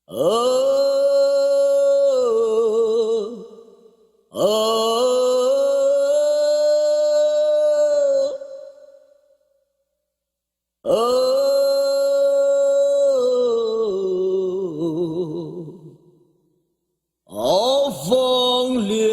ờ ờ ờ phong liệt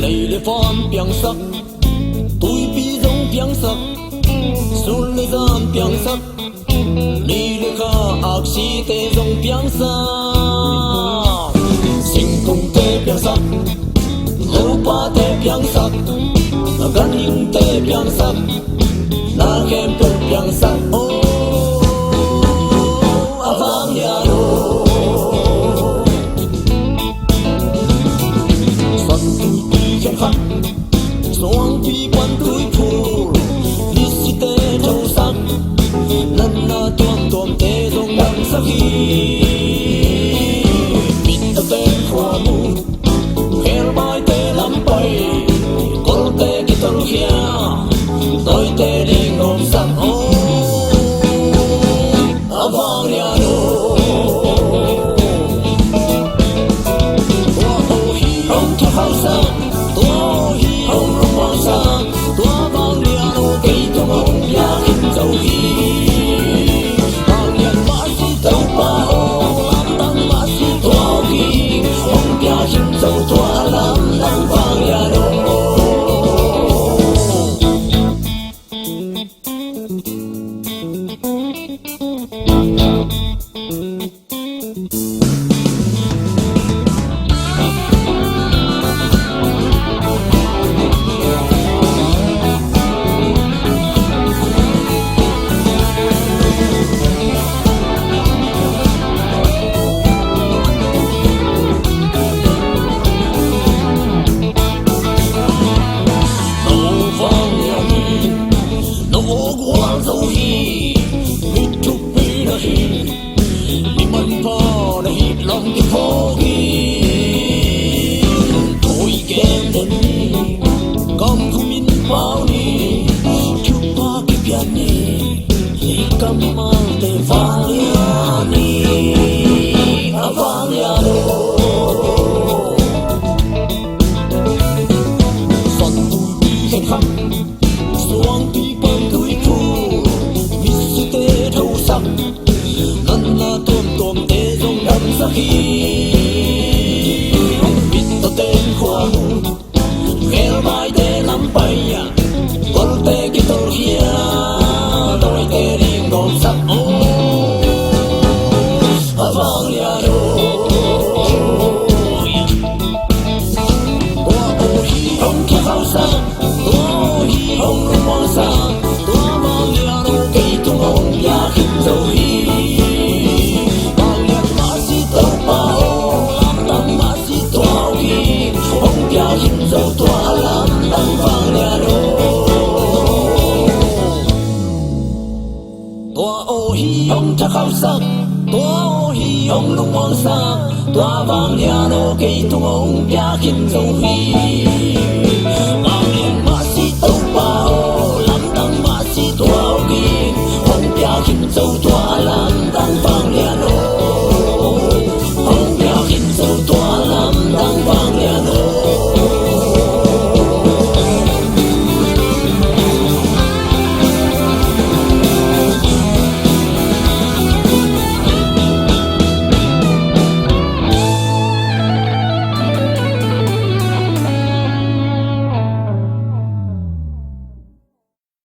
lấy phong biếng sắc tôi bị giống biếng sắc xuân lấy gian biếng sắc đi lấy kha ác sĩ tê giống biếng sắc sinh cùng tê biếng sắc lâu ba tê biếng sắc gan hình tê biếng sắc na khem cơ biếng sắc vang nhà đô xuân tôi đi khen khắc xuống đi quan túi phù đi si tê trâu sắc lần na tuôn tuôn tê dòng đậm sắc hi bịt tơ tên khoa mù khéo bài tê lắm bay col tê cái tơ khia tôi tê đi ngom sắc vang nhà đô ông cha khao sắc tôi ông long hoàng sắc tôi vang nhà đô cây trong ông nhà kinh dầu hi vang nhà mã si tàu ba làm tăng mã si toa hi ông nhà kinh dầu toa làm tăng vang nhà đô lòng cái phố ghi thôi kém đến cầm không in bao đi chụp ba cái biển đi cầm mà để vang ya đi vang ya đô xuân tôi đi khen khắc xuống đi bơm túi phù vì sự tê thâu sắc lần là tuôn tuôn tê dòng đậm sắc hi bịt tơ tên khoa mù khéo bài tê lắm bay col tê cái tơ khia tôi tê đi ngom sắc vang nhà đô ông cha khao sắc tôi ông long hoàng sắc tôi vang nhà đô cây trong ông nhà kinh dầu hi dầu toa làm tăng vang nhà đô toa ô hi ông cha khao sắc toa ô hi ông long hoàng sắc toa vang nhà đô cây tung ông nhà kinh dầu hi